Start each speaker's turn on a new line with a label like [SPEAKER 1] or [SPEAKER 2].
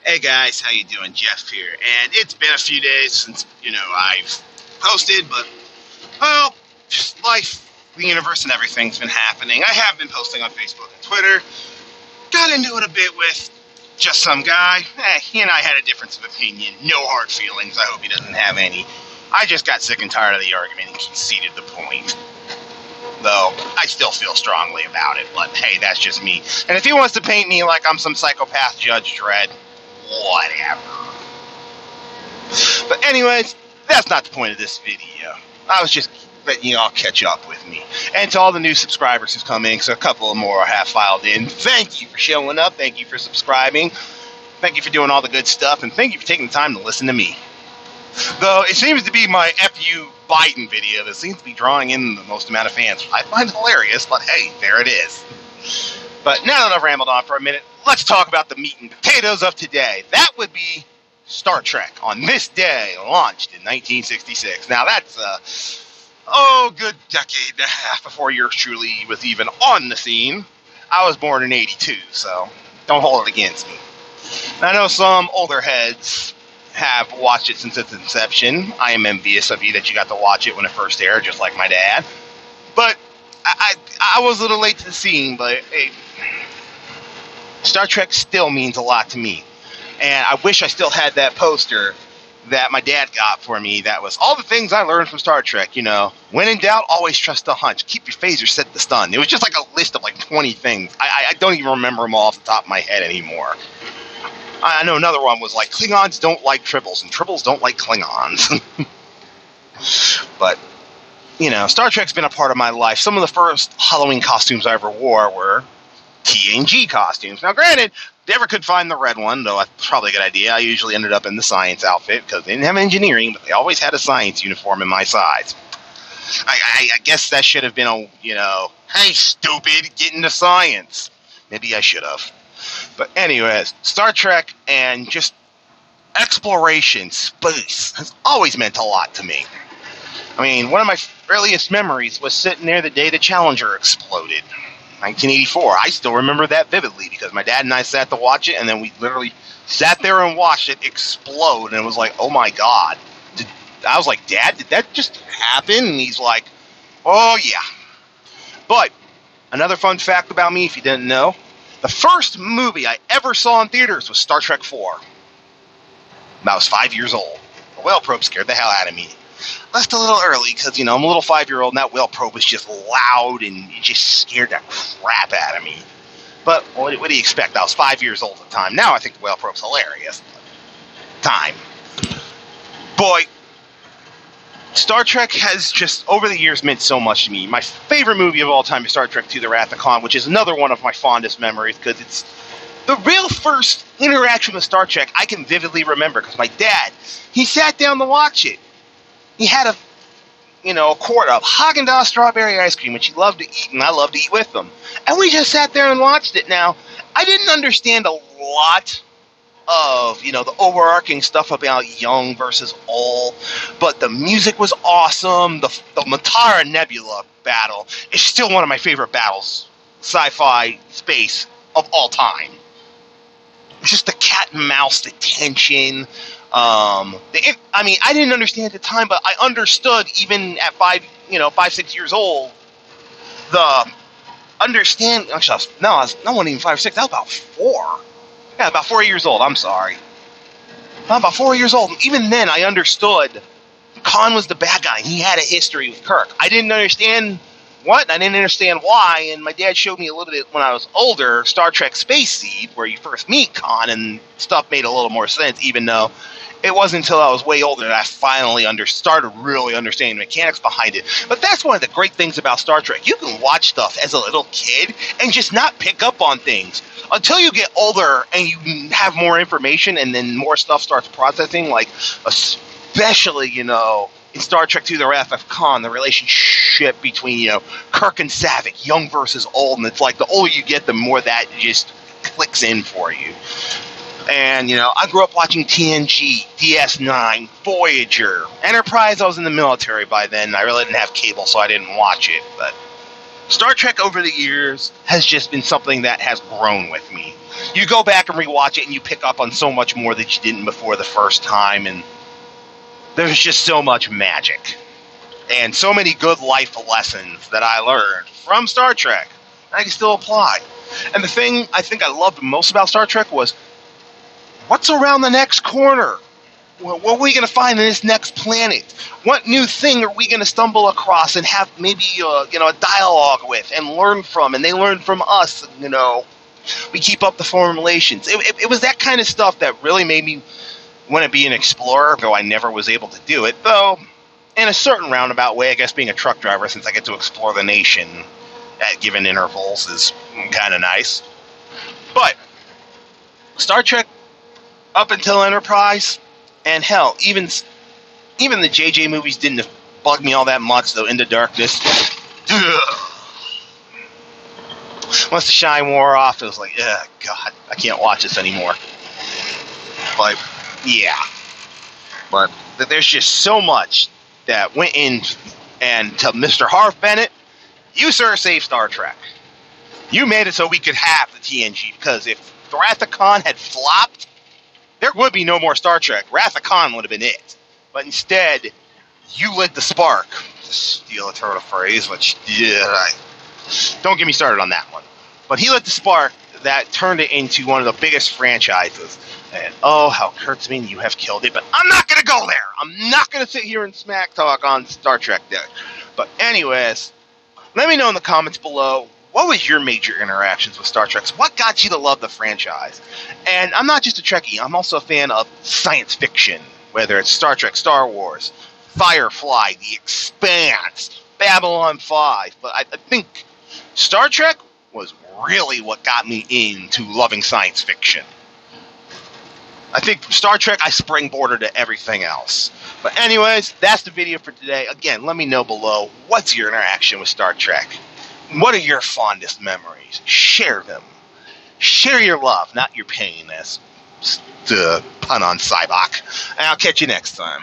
[SPEAKER 1] Hey guys, how you doing? Jeff here, and it's been a few days since I've posted, but well, just life, the universe, and everything's been happening. I have been posting on Facebook and Twitter. Got into it a bit with just some guy. He and I had a difference of opinion. No hard feelings. I hope he doesn't have any. I just got sick and tired of the argument and conceded the point. Though I still feel strongly about it, but hey, that's just me. And if he wants to paint me like I'm some psychopath Judge Dredd, whatever. But anyways, that's not the point of this video. I was just letting you all catch up with me. And to all the new subscribers who've come in, because a couple more have filed in, thank you for showing up, thank you for subscribing, thank you for doing all the good stuff, and thank you for taking the time to listen to me. Though it seems to be my FU Biden video that seems to be drawing in the most amount of fans. I find it hilarious, but hey, there it is. But now that I've rambled on for a minute, let's talk about the meat and potatoes of today. That would be Star Trek on this day, launched in 1966. Now that's a good decade and a half before yours truly was even on the scene. I was born in 82, so don't hold it against me. And I know some older heads have watched it since its inception. I am envious of you that you got to watch it when it first aired, just like my dad. But I was a little late to the scene, but hey, Star Trek still means a lot to me. And I wish I still had that poster that my dad got for me that was all the things I learned from Star Trek, When in doubt, always trust the hunch. Keep your phaser set to stun. It was just like a list of like 20 things. I don't even remember them all off the top of my head anymore. I know another one was like, Klingons don't like tribbles, and tribbles don't like Klingons. But, Star Trek's been a part of my life. Some of the first Halloween costumes I ever wore were TNG costumes. Now, granted, never could find the red one, though that's probably a good idea. I usually ended up in the science outfit, because they didn't have engineering, but they always had a science uniform in my size. I guess that should have been hey, stupid, get into science. Maybe I should have. But anyways, Star Trek and just exploration, space, has always meant a lot to me. I mean, one of my earliest memories was sitting there the day the Challenger exploded. 1984. I still remember that vividly because my dad and I sat to watch it, and then we literally sat there and watched it explode, and it was like, oh my God. I was like, Dad, did that just happen? And he's like, oh yeah. But another fun fact about me, if you didn't know, the first movie I ever saw in theaters was Star Trek 4. I was 5 years old. The whale probe scared the hell out of me. Left a little early because, I'm a little 5-year-old, and that whale probe was just loud, and it just scared the crap out of me. But what do you expect? I was 5 years old at the time. Now I think the whale probe's hilarious. Time. Boy, Star Trek has just, over the years, meant so much to me. My favorite movie of all time is Star Trek II: The Wrath of Khan, which is another one of my fondest memories, because it's the real first interaction with Star Trek I can vividly remember, because my dad, he sat down to watch it. He had a quart of Haagen-Dazs strawberry ice cream, which he loved to eat, and I loved to eat with him. And we just sat there and watched it. Now, I didn't understand a lot of, the overarching stuff about young versus old, but the music was awesome. The Matara Nebula battle is still one of my favorite battles, sci-fi space, of all time. Just the cat and mouse, the tension. I didn't understand at the time, but I understood even at 5-6 years old. I wasn't even 5 or 6. I was about 4. Yeah, about 4 years old. I'm sorry. I'm about 4 years old. Even then, I understood Khan was the bad guy. He had a history with Kirk. I didn't understand what, I didn't understand why, and my dad showed me a little bit when I was older, Star Trek Space Seed, where you first meet Khan, and stuff made a little more sense, even though it wasn't until I was way older that I finally started really understanding the mechanics behind it. But that's one of the great things about Star Trek. You can watch stuff as a little kid and just not pick up on things. Until you get older and you have more information and then more stuff starts processing, like especially, in Star Trek II: The Wrath of Khan, the relationship between, Kirk and Savick, young versus old, and it's like the older you get, the more that just clicks in for you. And, I grew up watching TNG, DS9, Voyager, Enterprise. I was in the military by then. I really didn't have cable, so I didn't watch it. But Star Trek over the years has just been something that has grown with me. You go back and rewatch it and you pick up on so much more that you didn't before the first time, and there's just so much magic and so many good life lessons that I learned from Star Trek I can still apply. And the thing I think I loved most about Star Trek was, what's around the next corner? What are we going to find in this next planet? What new thing are we going to stumble across and have maybe a dialogue with and learn from? And they learn from us. We keep up the formulations. It was that kind of stuff that really made me want to be an explorer, though I never was able to do it. Though, in a certain roundabout way, I guess being a truck driver, since I get to explore the nation at given intervals, is kind of nice. But Star Trek, up until Enterprise, and hell, even the JJ movies didn't bug me all that much, though. Into Darkness, once the shine wore off, it was like, ugh, God, I can't watch this anymore. But yeah, but there's just so much that went in, and to Mr. Harv Bennett, you, sir, saved Star Trek. You made it so we could have the TNG, because if Wrath of Khan had flopped, there would be no more Star Trek. Wrath of Khan would have been it. But instead, you lit the spark, to steal a turtle phrase, which, don't get me started on that one. But he lit the spark that turned it into one of the biggest franchises. And oh, how Kurtzman, you have killed it. But I'm not going to go there. I'm not going to sit here and smack talk on Star Trek there. But anyways, let me know in the comments below, what was your major interactions with Star Trek? What got you to love the franchise? And I'm not just a Trekkie. I'm also a fan of science fiction, whether it's Star Trek, Star Wars, Firefly, The Expanse, Babylon 5. But I think Star Trek was really what got me into loving science fiction. I think from Star Trek, I springboarded to everything else. But anyways, that's the video for today. Again, let me know below, what's your interaction with Star Trek? What are your fondest memories? Share them. Share your love, not your pain, as the pun on Cybok. And I'll catch you next time.